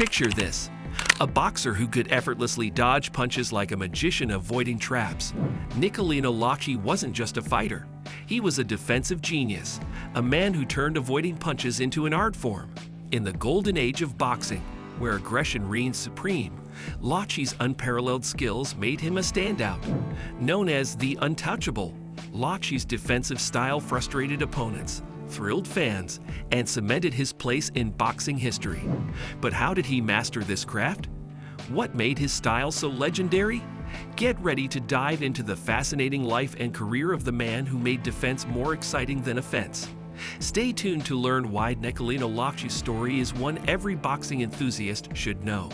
Picture this: a boxer who could effortlessly dodge punches like a magician avoiding traps. Nicolino Locche wasn't just a fighter. He was a defensive genius, a man who turned avoiding punches into an art form. In the golden age of boxing, where aggression reigned supreme, Locche's unparalleled skills made him a standout. Known as the Untouchable, Locche's defensive style frustrated opponents, thrilled fans, and cemented his place in boxing history. But how did he master this craft? What made his style so legendary? Get ready to dive into the fascinating life and career of the man who made defense more exciting than offense. Stay tuned to learn why Nicolino Locche's story is one every boxing enthusiast should know.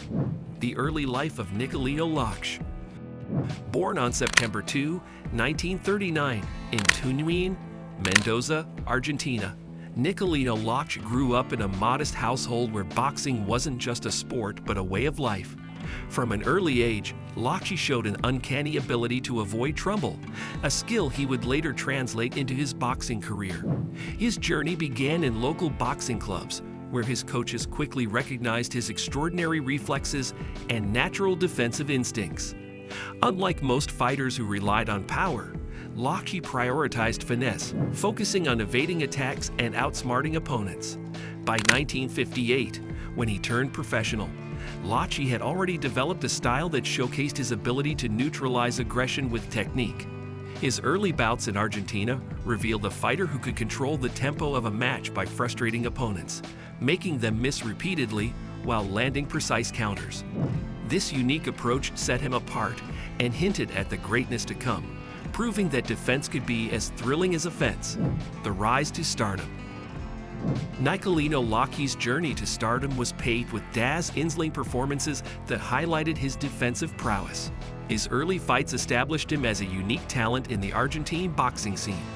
The early life of Nicolino Locche. Born on September 2, 1939, in Tunuin, Mendoza, Argentina, Nicolino Locche grew up in a modest household where boxing wasn't just a sport but a way of life. From an early age, Locche showed an uncanny ability to avoid trouble, a skill he would later translate into his boxing career. His journey began in local boxing clubs, where his coaches quickly recognized his extraordinary reflexes and natural defensive instincts. Unlike most fighters who relied on power, Locche prioritized finesse, focusing on evading attacks and outsmarting opponents. By 1958, when he turned professional, Locche had already developed a style that showcased his ability to neutralize aggression with technique. His early bouts in Argentina revealed a fighter who could control the tempo of a match by frustrating opponents, making them miss repeatedly while landing precise counters. This unique approach set him apart and hinted at the greatness to come, proving that defense could be as thrilling as offense. The rise to stardom. Nicolino Locche's journey to stardom was paved with dazzling performances that highlighted his defensive prowess. His early fights established him as a unique talent in the Argentine boxing scene,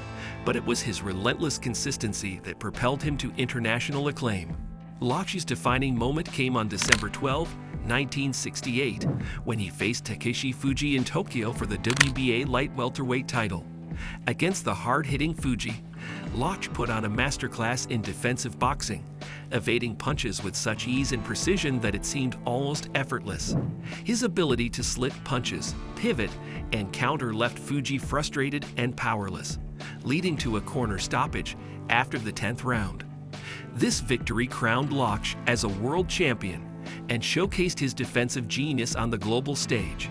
but it was his relentless consistency that propelled him to international acclaim. Locche's defining moment came on December 12, 1968, when he faced Takeshi Fuji in Tokyo for the WBA light welterweight title. Against the hard-hitting Fuji, Locche put on a masterclass in defensive boxing, evading punches with such ease and precision that it seemed almost effortless. His ability to slit punches, pivot, and counter left Fuji frustrated and powerless, leading to a corner stoppage after the 10th round. This victory crowned Locche as a world champion and showcased his defensive genius on the global stage.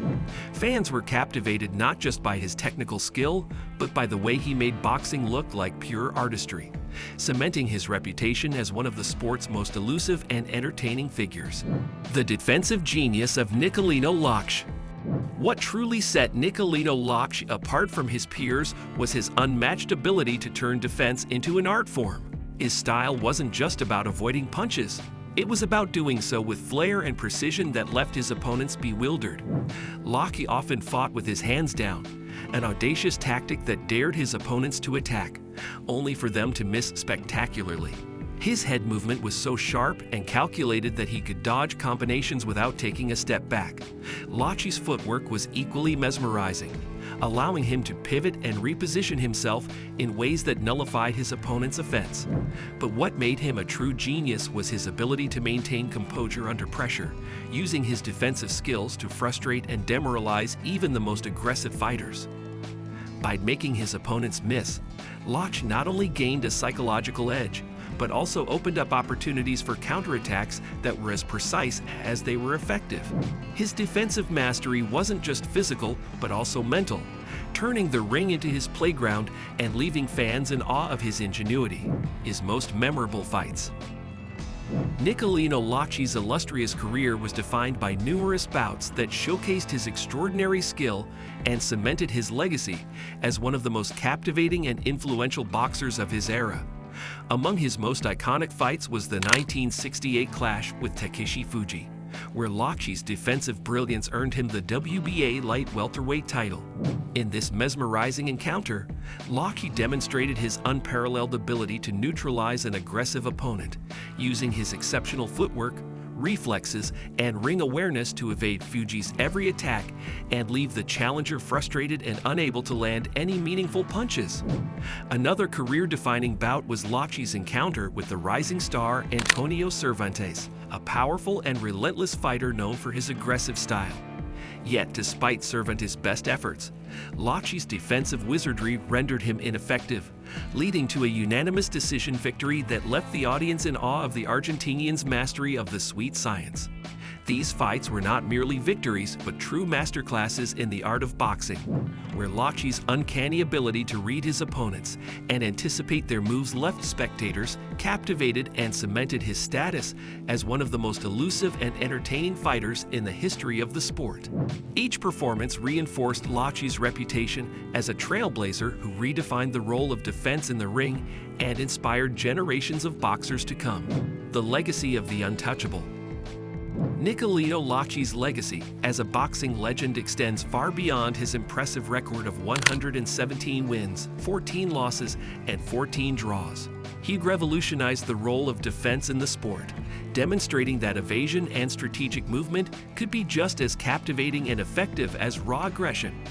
Fans were captivated not just by his technical skill, but by the way he made boxing look like pure artistry, cementing his reputation as one of the sport's most elusive and entertaining figures. The defensive genius of Nicolino Locche. What truly set Nicolino Locche apart from his peers was his unmatched ability to turn defense into an art form. His style wasn't just about avoiding punches. It was about doing so with flair and precision that left his opponents bewildered. Locche often fought with his hands down, an audacious tactic that dared his opponents to attack, only for them to miss spectacularly. His head movement was so sharp and calculated that he could dodge combinations without taking a step back. Locche's footwork was equally mesmerizing, allowing him to pivot and reposition himself in ways that nullified his opponent's offense. But what made him a true genius was his ability to maintain composure under pressure, using his defensive skills to frustrate and demoralize even the most aggressive fighters. By making his opponents miss, Locche not only gained a psychological edge, but also opened up opportunities for counterattacks that were as precise as they were effective. His defensive mastery wasn't just physical, but also mental, turning the ring into his playground and leaving fans in awe of his ingenuity. His most memorable fights. Nicolino Locche's illustrious career was defined by numerous bouts that showcased his extraordinary skill and cemented his legacy as one of the most captivating and influential boxers of his era. Among his most iconic fights was the 1968 clash with Takeshi Fuji, where Locche's defensive brilliance earned him the WBA light welterweight title. In this mesmerizing encounter, Locche demonstrated his unparalleled ability to neutralize an aggressive opponent, using his exceptional footwork, reflexes, and ring awareness to evade Fuji's every attack and leave the challenger frustrated and unable to land any meaningful punches. Another career-defining bout was Locche's encounter with the rising star Antonio Cervantes, a powerful and relentless fighter known for his aggressive style. Yet, despite Cervantes' best efforts, Locche's defensive wizardry rendered him ineffective, leading to a unanimous decision victory that left the audience in awe of the Argentinian's mastery of the sweet science. These fights were not merely victories, but true masterclasses in the art of boxing, where Locche's uncanny ability to read his opponents and anticipate their moves left spectators captivated and cemented his status as one of the most elusive and entertaining fighters in the history of the sport. Each performance reinforced Locche's reputation as a trailblazer who redefined the role of defense in the ring and inspired generations of boxers to come. The legacy of the Untouchable. Nicolino Locche's legacy as a boxing legend extends far beyond his impressive record of 117 wins, 14 losses, and 14 draws. He revolutionized the role of defense in the sport, demonstrating that evasion and strategic movement could be just as captivating and effective as raw aggression.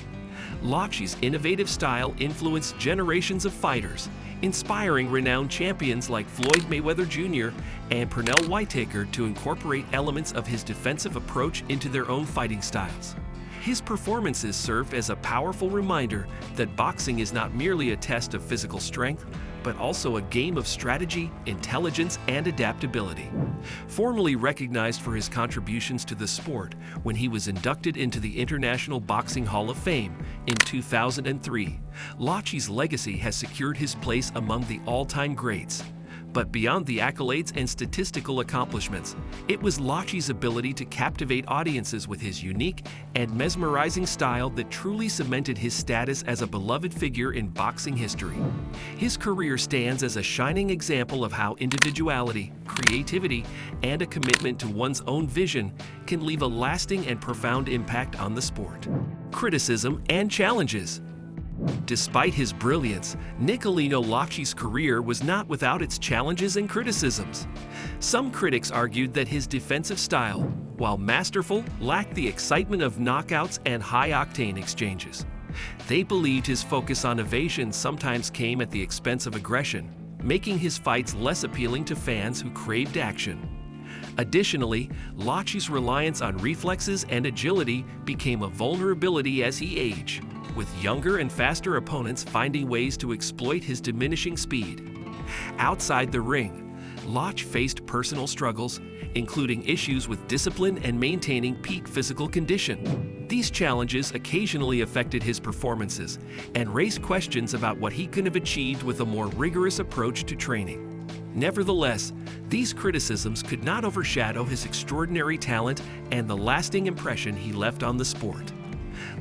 Locche's innovative style influenced generations of fighters, inspiring renowned champions like Floyd Mayweather Jr. and Pernell Whitaker to incorporate elements of his defensive approach into their own fighting styles. His performances served as a powerful reminder that boxing is not merely a test of physical strength, but also a game of strategy, intelligence, and adaptability. Formally recognized for his contributions to the sport when he was inducted into the International Boxing Hall of Fame in 2003, Locche's legacy has secured his place among the all-time greats. But beyond the accolades and statistical accomplishments, it was Locche's ability to captivate audiences with his unique and mesmerizing style that truly cemented his status as a beloved figure in boxing history. His career stands as a shining example of how individuality, creativity, and a commitment to one's own vision can leave a lasting and profound impact on the sport. Criticism and challenges. Despite his brilliance, Nicolino Locche's career was not without its challenges and criticisms. Some critics argued that his defensive style, while masterful, lacked the excitement of knockouts and high-octane exchanges. They believed his focus on evasion sometimes came at the expense of aggression, making his fights less appealing to fans who craved action. Additionally, Locche's reliance on reflexes and agility became a vulnerability as he aged, with younger and faster opponents finding ways to exploit his diminishing speed. Outside the ring, Locche faced personal struggles, including issues with discipline and maintaining peak physical condition. These challenges occasionally affected his performances and raised questions about what he could have achieved with a more rigorous approach to training. Nevertheless, these criticisms could not overshadow his extraordinary talent and the lasting impression he left on the sport.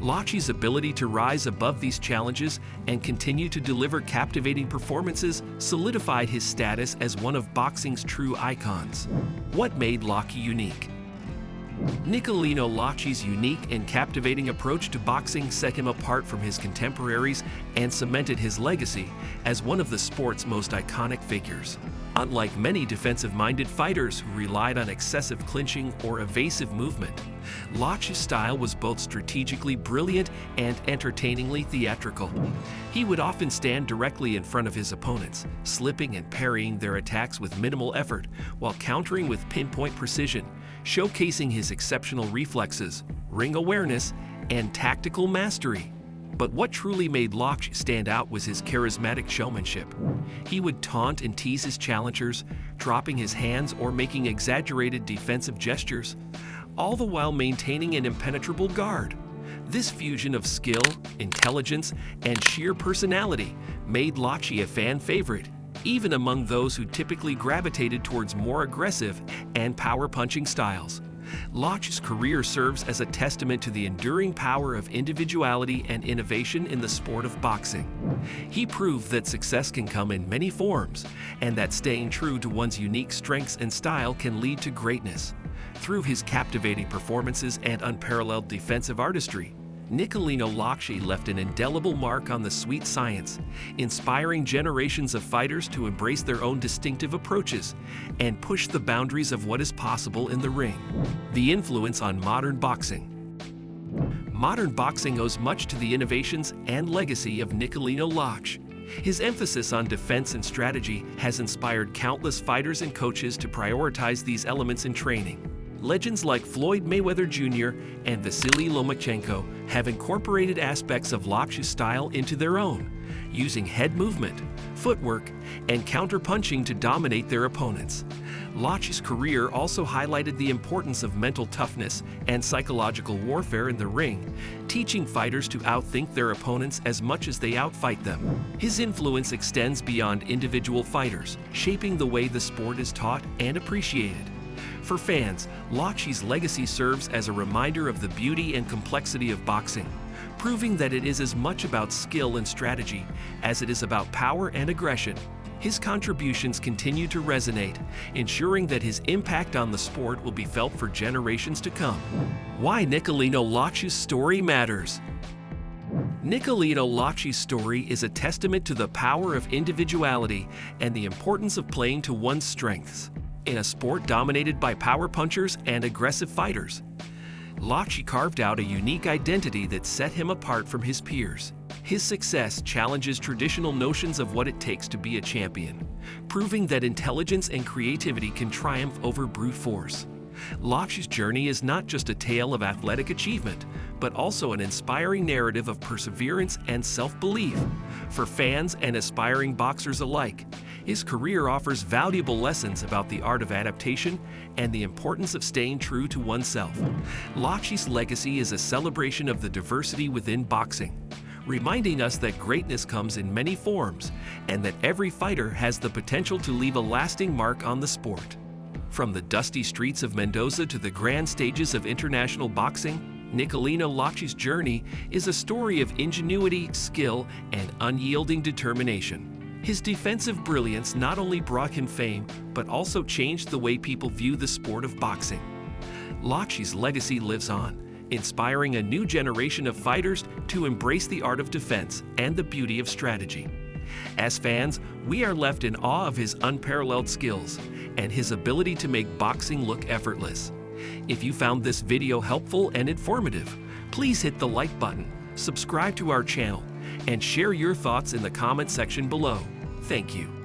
Locche's ability to rise above these challenges and continue to deliver captivating performances solidified his status as one of boxing's true icons. What made Locche unique? Nicolino Locche's unique and captivating approach to boxing set him apart from his contemporaries and cemented his legacy as one of the sport's most iconic figures. Unlike many defensive-minded fighters who relied on excessive clinching or evasive movement, Locche's style was both strategically brilliant and entertainingly theatrical. He would often stand directly in front of his opponents, slipping and parrying their attacks with minimal effort, while countering with pinpoint precision, showcasing his exceptional reflexes, ring awareness, and tactical mastery. But what truly made Locche stand out was his charismatic showmanship. He would taunt and tease his challengers, dropping his hands or making exaggerated defensive gestures, all the while maintaining an impenetrable guard. This fusion of skill, intelligence, and sheer personality made Locche a fan favorite, even among those who typically gravitated towards more aggressive and power-punching styles. Locche's career serves as a testament to the enduring power of individuality and innovation in the sport of boxing. He proved that success can come in many forms, and that staying true to one's unique strengths and style can lead to greatness. Through his captivating performances and unparalleled defensive artistry, Nicolino Locche left an indelible mark on the sweet science, inspiring generations of fighters to embrace their own distinctive approaches and push the boundaries of what is possible in the ring. The influence on modern boxing. Modern boxing owes much to the innovations and legacy of Nicolino Locche. His emphasis on defense and strategy has inspired countless fighters and coaches to prioritize these elements in training. Legends like Floyd Mayweather Jr. and Vasily Lomachenko have incorporated aspects of Locche's style into their own, using head movement, footwork, and counter-punching to dominate their opponents. Locche's career also highlighted the importance of mental toughness and psychological warfare in the ring, teaching fighters to outthink their opponents as much as they outfight them. His influence extends beyond individual fighters, shaping the way the sport is taught and appreciated. For fans, Locche's legacy serves as a reminder of the beauty and complexity of boxing, proving that it is as much about skill and strategy as it is about power and aggression. His contributions continue to resonate, ensuring that his impact on the sport will be felt for generations to come. Why Nicolino Locche's story matters. Nicolino Locche's story is a testament to the power of individuality and the importance of playing to one's strengths. In a sport dominated by power punchers and aggressive fighters, Locche carved out a unique identity that set him apart from his peers. His success challenges traditional notions of what it takes to be a champion, proving that intelligence and creativity can triumph over brute force. Locche's journey is not just a tale of athletic achievement, but also an inspiring narrative of perseverance and self-belief. For fans and aspiring boxers alike, his career offers valuable lessons about the art of adaptation and the importance of staying true to oneself. Locche's legacy is a celebration of the diversity within boxing, reminding us that greatness comes in many forms and that every fighter has the potential to leave a lasting mark on the sport. From the dusty streets of Mendoza to the grand stages of international boxing, Nicolino Locche's journey is a story of ingenuity, skill, and unyielding determination. His defensive brilliance not only brought him fame, but also changed the way people view the sport of boxing. Locche's legacy lives on, inspiring a new generation of fighters to embrace the art of defense and the beauty of strategy. As fans, we are left in awe of his unparalleled skills and his ability to make boxing look effortless. If you found this video helpful and informative, please hit the like button, subscribe to our channel, and share your thoughts in the comment section below. Thank you.